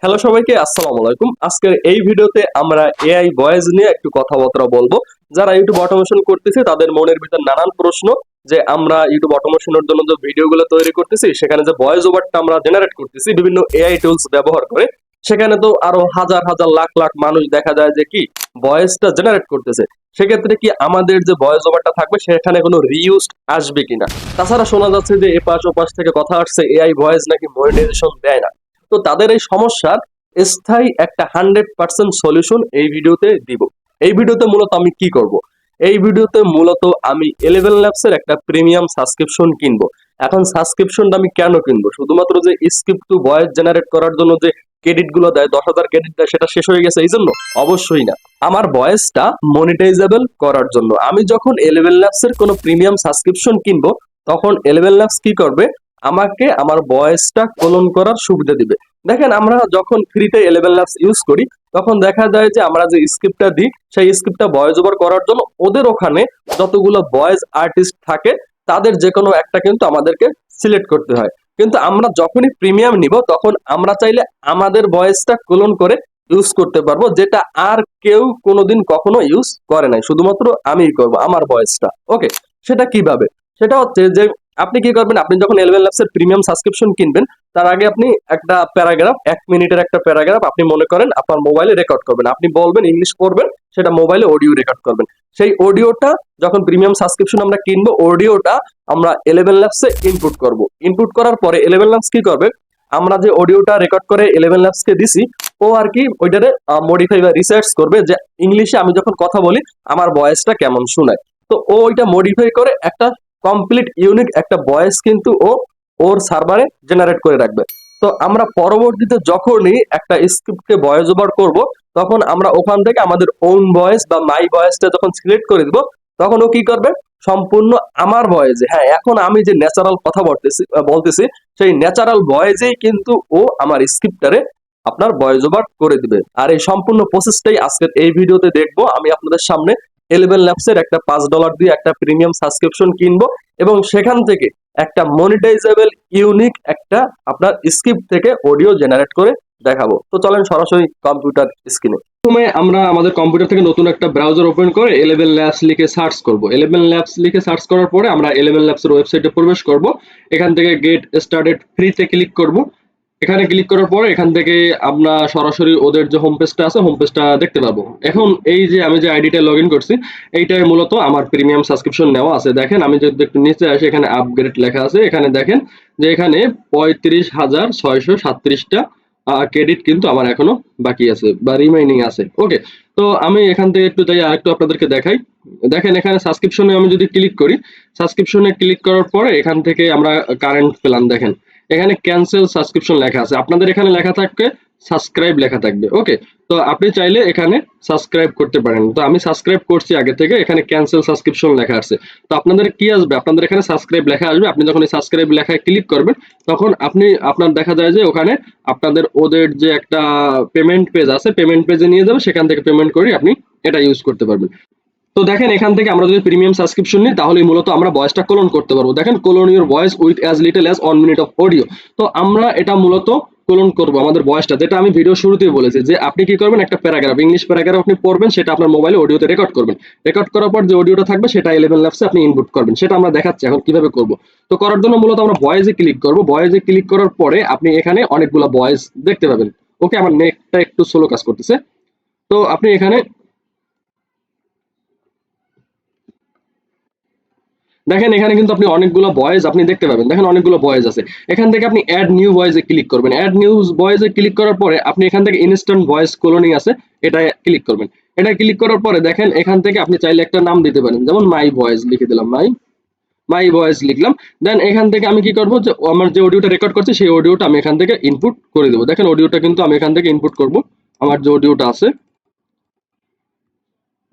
Hello সবাইকে, আসসালামু আলাইকুম। আজকের এই ভিডিওতে আমরা এআই ভয়েস নিয়ে একটু কথাবার্তা বলবো। যারা ইউটিউব অটোমেশন করতেছে তাদের মনের ভিতর নানান প্রশ্ন যে আমরা ইউটিউব অটোমেশনের জন্য যে ভিডিওগুলো তৈরি করতেছি সেখানে যে ভয়েস ওভারটা আমরা জেনারেট করতেছি বিভিন্ন এআই টুলস ব্যবহার করে, সেখানে তো আরো হাজার হাজার লাখ লাখ মানুষ দেখা যায় যে কি ভয়েসটা জেনারেট করতেছে। সেক্ষেত্রে কি আমাদের যে ভয়েস ওভারটা থাকবে সেখানে কোনো রিউজ আসবে কিনা? তাছাড়া শোনা যাচ্ছে যে এপাশ ওপাশ থেকে কথা আসছে এআই ভয়েস নাকি মনিটাইজেশন দেয় না। তো তাদের এই সমস্যার স্থায়ী একটা 100% সলিউশন এই ভিডিওতে দিব। এই ভিডিওতে মূলত আমি কি করব? এই ভিডিওতে মূলত আমি 11 ল্যাবস এর একটা প্রিমিয়াম সাবস্ক্রিপশন কিনবো। এখন সাবস্ক্রিপশনটা আমি কেন কিনবো? শুধুমাত্র যে স্ক্রিপ্ট টু ভয়েস জেনারেট করার জন্য যে ক্রেডিট গুলো দেয়, 10,000 ক্রেডিট দেয়, সেটা শেষ হয়ে গেছে এই জন্য? অবশ্যই না। আমার ভয়েসটা মনিটাইজেবল করার জন্য আমি যখন 11 ল্যাবস এর কোনো প্রিমিয়াম সাবস্ক্রিপশন কিনবো, তখন 11 ল্যাবস কি করবে? আমাকে আমার ভয়েসটা ক্লোন করার সুবিধা দিবে। দেখেন, আমরা যখন ফ্রিতে 11 ল্যাবস ইউজ করি তখন দেখা যায় যে আমরা যে স্ক্রিপ্টটা দিই সেই স্ক্রিপ্টটা ভয়েস ওভার করার জন্য ওদের ওখানে যতগুলো ভয়েস আর্টিস্ট থাকে তাদের যে কোনো একটা কিন্তু আমাদেরকে সিলেক্ট করতে হয়। কিন্তু আমরা যখনই প্রিমিয়াম নিব তখন আমরা চাইলে আমাদের ভয়েসটা ক্লোন করে ইউজ করতে পারবো, যেটা আর কেউ কোনোদিন কখনো ইউজ করে নাই, শুধুমাত্র আমিই করব আমার ভয়েসটা। ওকে, সেটা কিভাবে? সেটা হচ্ছে যে আপনি কি করবেন, আপনি যখন 11 ল্যাবস এর প্রিমিয়াম সাবস্ক্রিপশন কিনবেন তার আগে আপনি একটা প্যারাগ্রাফ, 1 মিনিটের একটা প্যারাগ্রাফ আপনি মনে করেন আপনার মোবাইলে রেকর্ড করবেন। আপনি বলবেন, ইংলিশ পড়বেন, সেটা মোবাইলে অডিও রেকর্ড করবেন। সেই অডিওটা যখন প্রিমিয়াম সাবস্ক্রিপশন আমরা কিনবো, অডিওটা আমরা 11 ল্যাবসে ইনপুট করব। ইনপুট করার পরে 11 ল্যাবস কি করবে? আমরা যে অডিওটা রেকর্ড করে 11 ল্যাবস কে দিছি, ও আর কি ওইটারে মডিফাই বা রিসার্চ করবে যে ইংলিশে আমি যখন কথা বলি আমার ভয়েসটা কেমন শোনায়। তো ও ওইটা মডিফাই করে একটা কমপ্লিট ইউনিক একটা ভয়েস কিন্তু ও ওর সার্ভারে জেনারেট করে রাখবে। তো আমরা পরবর্তীতে যখনই একটা স্ক্রিপ্টকে ভয়েস ওভার করব তখন আমরা ওখান থেকে আমাদের ওন ভয়েস বা মাই ভয়েসটা যখন সিলেক্ট করে দিব তখন ও কি করবে? সম্পূর্ণ আমার ভয়েসে, হ্যাঁ, এখন আমি যে ন্যাচারাল কথা বলতেছি সেই ন্যাচারাল ভয়েসেই কিন্তু ও আমার স্ক্রিপ্টারে আপনার ভয়েস ওভার করে দিবে। আর এই সম্পূর্ণ প্রসেসটাই আজকের এই ভিডিওতে দেখবো। আমি আপনাদের সামনে 11 ল্যাবসের একটা $5 দিয়ে একটা প্রিমিয়াম সাবস্ক্রিপশন কিনবো এবং সেখান থেকে একটা মনিটাইজেবল ইউনিক একটা আপনার স্ক্রিপ্ট থেকে অডিও জেনারেট করে দেখাবো। তো চলেন সরাসরি কম্পিউটার স্ক্রিনে। প্রথমে আমরা আমাদের কম্পিউটার থেকে নতুন একটা ব্রাউজার ওপেন করে 11 ল্যাবস লিখে সার্চ করব। 11 ল্যাবস লিখে সার্চ করার পরে আমরা 11 ল্যাবস এর ওয়েবসাইটে প্রবেশ করব। এখান থেকে গেট স্টার্টেড ফ্রিতে ক্লিক করব। এখানে ক্লিক করার পরে এখান থেকে আমরা সরাসরি ওদের যে হোম পেজটা আছে হোম পেজটা দেখতে পাবো। এখন এই যে আমি যে আইডিটা লগ ইন করছি এইটাই মূলত আমার প্রিমিয়াম সাবস্ক্রিপশন নেওয়া আছে। দেখেন, আমি যদি একটু নিচে আসি এখানে আপগ্রেড লেখা আছে। এখানে দেখেন যে এখানে 35,637টা ক্রেডিট কিন্তু আমার এখনো বাকি আছে বা রিমাইনিং আছে। ওকে, তো আমি এখান থেকে একটু যাই আর একটু আপনাদেরকে দেখাই। দেখেন, এখানে সাবস্ক্রিপশনে আমি যদি ক্লিক করি, সাবস্ক্রিপশনে ক্লিক করার পরে এখান থেকে আমরা কারেন্ট প্ল্যান দেখেন এখানে ক্যান্সেল সাবস্ক্রিপশন লেখা আছে। আপনাদের এখানে লেখা থাকবে সাবস্ক্রাইব লেখা থাকবে। ওকে, তো আপনি চাইলে এখানে সাবস্ক্রাইব করতে পারেন। তো আমি সাবস্ক্রাইব করছি আগে থেকে, এখানে ক্যান্সেল সাবস্ক্রিপশন লেখা আছে। তো আপনাদের কি আসবে? আপনাদের এখানে সাবস্ক্রাইব লেখা আসবে। আপনি যখন এই সাবস্ক্রাইব লেখায় ক্লিক করবেন তখন আপনার দেখা যায় যে ওখানে আপনাদের ওদের যে একটা পেমেন্ট পেজ আছে, পেমেন্ট পেজে নিয়ে যাবে, সেখান থেকে পেমেন্ট করে আপনি এটা ইউজ করতে পারবেন। তো দেখেন, এখান থেকে আমরা যদি প্রিমিয়াম সাবস্ক্রিপশন নিই তাহলে মূলত আমরা ভয়েসটা ক্লোন করতে পারবো। দেখেন, clone your voice with as little as 1 minute of audio. তো আমরা এটা মূলত ক্লোন করবো আমাদের ভয়েসটা, যেটা আমি ভিডিও শুরুতেই বলেছি যে আপনি কি করবেন, একটা প্যারাগ্রাফ, ইংলিশ প্যারাগ্রাফ আপনি পড়বেন, সেটা আপনার মোবাইলে অডিওতে রেকর্ড করবেন। রেকর্ড করার পর যে অডিওটা থাকবে সেটা 11 ল্যাবসে আপনি ইনপুট করবেন। সেটা আমরা দেখাচ্ছি এখন কিভাবে করব। তো করার জন্য মূলত আমরা ভয়েসে ক্লিক করব। ভয়েসে ক্লিক করার পরে আপনি এখানে অনেকগুলো ভয়েস দেখতে পাবেন। ওকে, আমার নেটটা একটু স্লো কাজ করতেছে। তো আপনি এখানে দেখেন, এখানে কিন্তু আপনি অনেকগুলো ভয়েস আপনি দেখতে পাবেন। দেখেন, অনেকগুলো ভয়েস আছে। এখান থেকে আপনি অ্যাড নিউ ভয়েসে ক্লিক করবেন। অ্যাড নিউ ভয়েসে ক্লিক করার পরে আপনি এখান থেকে ইনস্ট্যান্ট ভয়েস ক্লোনিং আছে, এটা ক্লিক করবেন। এটা ক্লিক করার পরে দেখেন এখান থেকে আপনি চাইলে একটা নাম দিতে পারেন, যেমন মাই ভয়েস লিখে দিলাম, মাই ভয়েস লিখলাম। দেন এখান থেকে আমি কি করব, যে আমার যে অডিওটা রেকর্ড করছি সেই অডিওটা আমি এখান থেকে ইনপুট করে দেবো। দেখেন, অডিওটা কিন্তু আমি এখান থেকে ইনপুট করব, আমার যে অডিওটা আছে।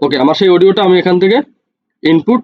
ওকে, আমার সেই অডিওটা আমি এখান থেকে ইনপুট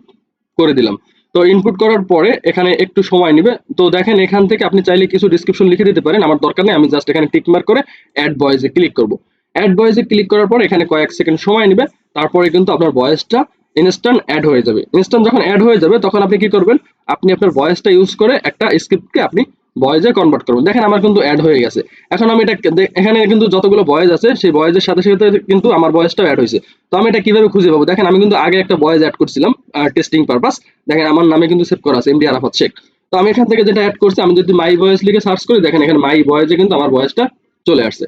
করে দিলাম। তো ইনপুট করার পরে এখানে একটু সময় নেবে। তো দেখেন, এখান থেকে আপনি চাইলে কিছু ডিসক্রিপশন লিখে দিতে পারেন, আমার দরকার নেই। আমি জাস্ট এখানে টিক মার্ক করে অ্যাড ভয়েসে ক্লিক করব। অ্যাড ভয়েসে ক্লিক করার পর এখানে কয়েক সেকেন্ড সময় নেবে, তারপরে কিন্তু আপনার ভয়েসটা ইনস্ট্যান্ট অ্যাড হয়ে যাবে। ইনস্ট্যান্ট যখন অ্যাড হয়ে যাবে তখন আপনি কি করবেন, আপনি আপনার ভয়েসটা ইউজ করে একটা স্ক্রিপ্টকে আপনি ভয়েসে কনভার্ট করবো। দেখেন আমার কিন্তু অ্যাড হয়ে গেছে। এখন আমি এটা এখানে কিন্তু যতগুলো ভয়েস আছে সেই ভয়েসের সাথে সাথে কিন্তু আমার ভয়েসটাও অ্যাড হয়েছে। তো আমি এটা কিভাবে খুঁজে পাবো? দেখেন আমি কিন্তু আগে একটা ভয়েস অ্যাড করছিলাম টেস্টিং পারপাস। দেখেন আমার নামে কিন্তু সেভ করা আছে এমডি আরাফাত শেখ। তো আমি এখান থেকে যেটা অ্যাড করছি, আমি যদি মাই ভয়েস লিখে সার্চ করি, দেখেন এখানে মাই ভয়েসে কিন্তু আমার ভয়েসটা চলে আসছে।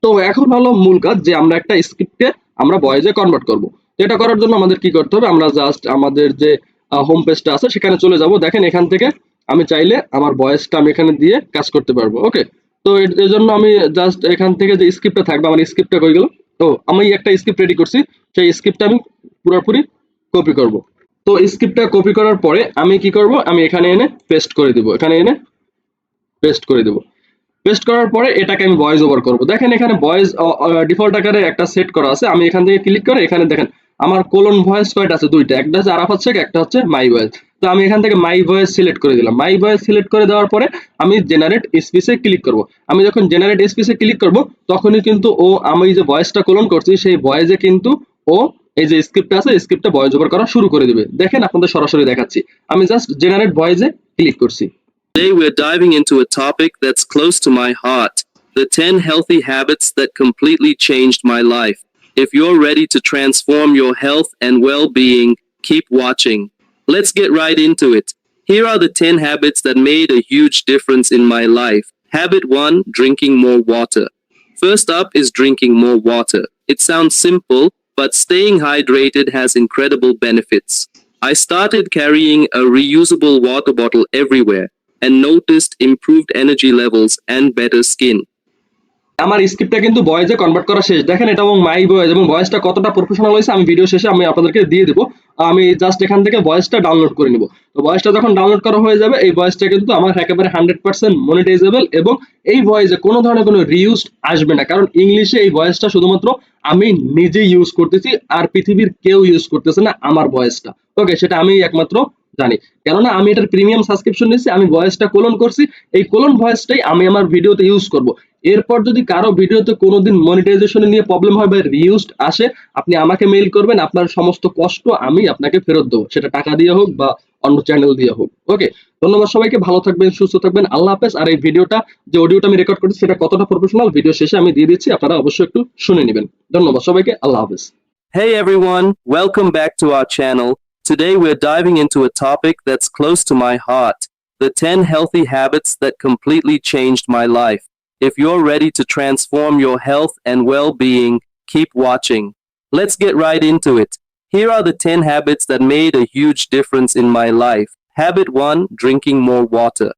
তো এখন হলো মূল কাজ যে আমরা একটা স্ক্রিপ্টকে আমরা ভয়েসে কনভার্ট করব। তো এটা করার জন্য আমাদের কি করতে হবে? আমরা জাস্ট আমাদের যে হোম পেজটা আছে সেখানে চলে যাব। দেখেন এখান থেকে আমি চাইলে আমার ভয়েসটা আমি এখানে দিয়ে কাজ করতে পারবো। ওকে, তো এর জন্য আমি জাস্ট এখান থেকে যে স্ক্রিপ্টটা থাকবে, আমার স্ক্রিপ্টটা কই গেল? তো আমি একটা স্ক্রিপ্ট রেডি করছি, সেই স্ক্রিপ্টটা আমি পুরোপুরি কপি করব। তো স্ক্রিপ্টটা কপি করার পরে আমি কি করব? আমি এখানে এনে পেস্ট করে দিব, এখানে এনে পেস্ট করে দিব। পেস্ট করার পরে এটাকে আমি ভয়েস ওভার করব। দেখেন এখানে ভয়েস ডিফল্ট আকারে একটা সেট করা আছে। আমি এখান থেকে ক্লিক করে এখানে দেখেন আমার কোলন ভয়েস কয়টা আছে? দুইটা, একটা হচ্ছে আরাফাত শেখ, একটা হচ্ছে মাই ভয়েস। তো আমি এখান থেকে মাই ভয়েস সিলেক্ট করে দিলাম। মাই ভয়েস সিলেক্ট করে দেওয়ার পরে আমি জেনারেট স্পিচে ক্লিক করব। আমি যখন জেনারেট স্পিচে ক্লিক করব তখনই কিন্তু আমি যে ভয়েসটা কোলন করছি সেই ভয়েসে কিন্তু ও এই যে স্ক্রিপ্ট আছে স্ক্রিপ্টটা ভয়েস ওভার করা শুরু করে দিবে। দেখেন আপনাদের সরাসরি দেখাচ্ছি। আমি জাস্ট জেনারেট ভয়েসে ক্লিক করছি। Today we're diving into a topic that's close to my heart, the 10 healthy habits that completely changed my life. If you're ready to transform your health and well-being, keep watching. Let's get right into it. Here are the 10 habits that made a huge difference in my life. Habit 1, drinking more water. First up is drinking more water. It sounds simple, but staying hydrated has incredible benefits. I started carrying a reusable water bottle everywhere and noticed improved energy levels and better skin. আমার স্ক্রিপ্টটা কিন্তু ভয়েসে convert করা শেষ। দেখেন এটা এবং মাই voice এবং ভয়েসটা কতটা প্রফেশনাল হয়েছে আমি ভিডিও শেষে আমি আপনাদেরকে দিয়ে দিব। আমি জাস্ট এখান থেকে ভয়েসটা ডাউনলোড করে নিব। তো ভয়েসটা যখন ডাউনলোড করা হয়ে যাবে এই ভয়েসটা কিন্তু আমার একেবারে 100% মনিটাইজেবল এবং এই ভয়েসে কোনো ধরনের কোনো রিউজ আসবে না, কারণ ইংলিশে এই ভয়েসটা শুধুমাত্র আমি নিজেই ইউজ করতেছি, আর পৃথিবীর কেউ ইউজ করতেছে না আমার ভয়েসটা। ওকে, সেটা আমি একমাত্র জানি, কেননা আমি এটার প্রিমিয়াম সাবস্ক্রিপশন নিচ্ছি। আমি ভয়েসটা কোলন করছি, এই কোলন ভয়েসটাই আমি আমার ভিডিওতে ইউজ করব। এরপর যদি কারো ভিডিওতে কোনোদিন মনিটাইজেশন নিয়ে প্রবলেম হয় বা রিউজড আসে, আপনি আমাকে মেইল করবেন, আপনার সমস্ত কষ্ট আমি আপনাকে ফেরত দেবো, সেটা টাকা দিয়ে হোক বা অন্য চ্যানেল দিয়ে হোক। ওকে, ধন্যবাদ সবাইকে, ভালো থাকবেন, সুস্থ থাকবেন, আল্লাহ হাফেজ। আর এই ভিডিওটা যে অডিওটা আমি রেকর্ড করছি সেটা কতটা প্রফেশনাল ভিডিও শেষে আমি দিয়ে দিচ্ছি, আপনারা অবশ্যই একটু শুনে নেবেন। ধন্যবাদ সবাইকে, আল্লাহ হাফেজ। Hey everyone, welcome back to our channel. Today we're diving into a topic that's close to my heart, the 10 healthy habits that completely changed my life. If you're ready to transform your health and well-being, keep watching. Let's get right into it. Here are the 10 habits that made a huge difference in my life. Habit 1, drinking more water.